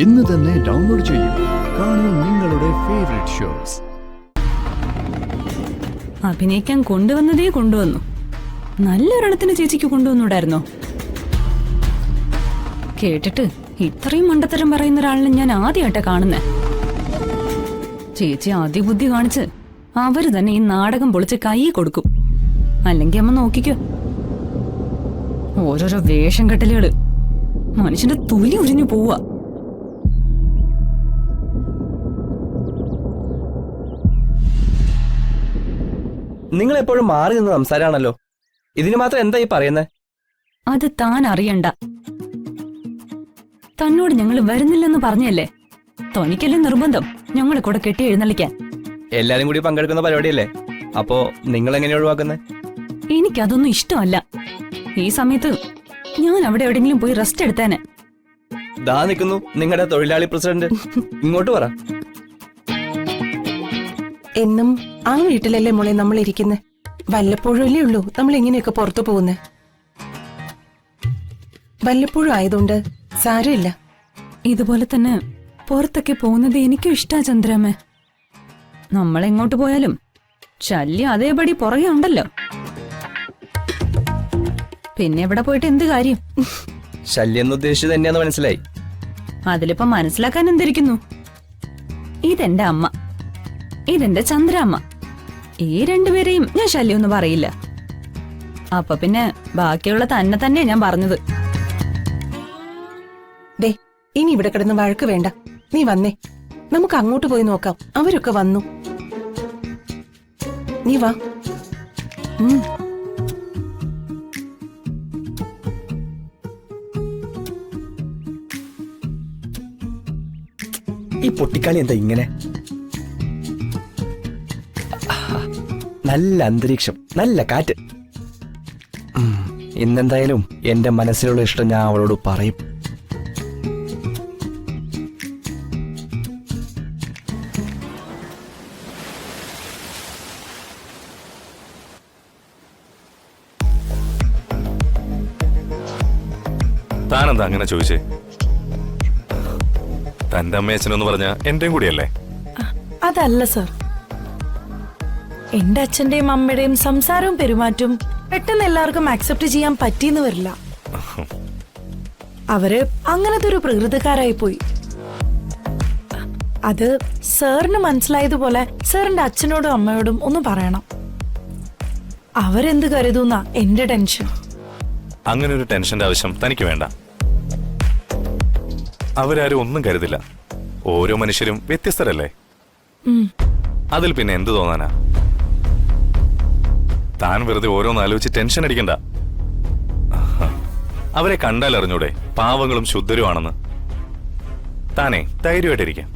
ഇന്ന് തന്നെ ഡൗൺലോഡ് ചെയ്യൂ. കാണൂ നിങ്ങളുടെ ഫേവറേറ്റ് ഷോസ്. അഭിനയിക്കാൻ കൊണ്ടുവന്നതേ കൊണ്ടുവന്നു. നല്ലൊരെണ്ണത്തിന് ചേച്ചിക്ക് കൊണ്ടുവന്നൂടായിരുന്നോ? കേട്ടിട്ട് ഇത്രയും മണ്ടത്തരം പറയുന്ന ഒരാളിനെ ഞാൻ ആദ്യമായിട്ടാ കാണുന്നേ. ചേച്ചി ആദ്യ ബുദ്ധി കാണിച്ച് അവര് തന്നെ ഈ നാടകം പൊളിച്ച് കൈ കൊടുക്കും. അല്ലെങ്കിൽ അമ്മ നോക്കിക്കോ, ഓരോരോ വേഷം കെട്ടലുകള് മനുഷ്യന്റെ തൊലി ഉരിഞ്ഞു പോവാ. നിങ്ങൾ എപ്പോഴും മാറി നിന്ന് സംസാരാണല്ലോ. ഇതിന് മാത്രം എന്താ ഈ പറയുന്നത്? അത് താൻ അറിയണ്ട. തന്നോട് ഞങ്ങൾ വരുന്നില്ലെന്ന് പറഞ്ഞല്ലേ? തനിക്കല്ലേ നിർബന്ധം ഞങ്ങളെ കൂടെ കെട്ടി എഴുന്നള്ളിക്കാൻ? എല്ലാരും കൂടി പങ്കെടുക്കുന്ന പരിപാടിയല്ലേ, അപ്പോ നിങ്ങൾ എങ്ങനെ ഒഴിവാക്കുന്നത്? എനിക്കതൊന്നും ഇഷ്ടമല്ല. ഈ സമയത്ത് ഞാൻ അവിടെ എവിടെയെങ്കിലും പോയി റെസ്റ്റ് എടുത്തേനെ. ദാ നിൽക്കുന്നു നിങ്ങളുടെ തൊഴിലാളി പ്രസിഡന്റ്. ഇങ്ങോട്ട് പറ. എന്നും ആ വീട്ടിലല്ലേ മോളെ നമ്മൾ ഇരിക്കുന്നത്. വല്ലപ്പോഴും അല്ലേ ഉള്ളൂ നമ്മൾ ഇങ്ങനെയൊക്കെ പുറത്തു പോകുന്നത്. വല്ലപ്പോഴും ആയതുകൊണ്ട് സാരമില്ല. ഇതുപോലെ തന്നെ പുറത്തൊക്കെ പോകുന്നത് എനിക്കും ഇഷ്ടാ ചന്ദ്രമ്മ. നമ്മളെങ്ങോട്ട് പോയാലും ശല്യം അതേപടി പുറകെ ഉണ്ടല്ലോ. പിന്നെ എവിടെ പോയിട്ട് എന്ത് കാര്യം? ശല്യം എന്ന് ഉദ്ദേശിച്ചത് തന്നെയാന്ന് മനസ്സിലായി. അതിലിപ്പോ മനസ്സിലാക്കാൻ എന്തിരിക്കുന്നു? ഇതെന്റെ അമ്മ, ഇതെന്റെ ചന്ദ്രമ്മ. ഈ രണ്ടുപേരെയും ഞാൻ ശല്യമൊന്നും പറയില്ല. അപ്പൊ പിന്നെ ബാക്കിയുള്ള തന്നെ ഞാൻ പറഞ്ഞത്. ദേ, ഇനി ഇവിടെ കിടന്ന് വഴക്ക് വേണ്ട. നീ വന്നേ, നമുക്ക് അങ്ങോട്ട് പോയി നോക്കാം. അവരൊക്കെ വന്നു. നീ വാ. ഈ പൊട്ടിക്കാളി എന്താ ഇങ്ങനെ? നല്ല അന്തരീക്ഷം, നല്ല കാറ്റ്. ഇന്നെന്തായാലും എന്റെ മനസ്സിലുള്ള ഇഷ്ടം ഞാൻ അവളോട് പറയും. താനെന്താ അങ്ങനെ ചോദിച്ചേ? തന്റെ അമ്മയച്ഛനെന്ന് പറഞ്ഞ എന്റെയും കൂടിയല്ലേ? അതല്ല സർ, എന്റെ അച്ഛന്റെയും അമ്മയുടെയും സംസാരവും പെരുമാറ്റവും പെട്ടെന്ന് എല്ലാവർക്കും ആക്സെപ്റ്റ് ചെയ്യാൻ പറ്റിയെന്ന് വരില്ല. അവര് അങ്ങനത്തെ ഒരു പ്രകൃതിക്കാരായി പോയി. അത് സാറിന് മനസ്സിലായതുപോലെ സാറിന്റെ അച്ഛനോടും അമ്മയോടും ഒന്ന് പറയണം. അവരെന്ത് കരുതുന്ന എന്റെ ടെൻഷൻ. അങ്ങനെ ഒരു ടെൻഷന്റെ ആവശ്യം തനിക്ക് വേണ്ട. അവരാരും ഒന്നും കരുതില്ല. ഓരോ മനുഷ്യരും വ്യത്യസ്തരല്ലേ? അതിൽ പിന്നെ എന്ത് തോന്നാനാ? താൻ വെറുതെ ഓരോന്ന് ആലോചിച്ച് ടെൻഷൻ അടിക്കണ്ട. അവരെ കണ്ടാൽ അറിഞ്ഞൂടെ പാവങ്ങളും ശുദ്ധരുമാണെന്ന്? താനേ ധൈര്യമായിട്ടിരിക്കാം.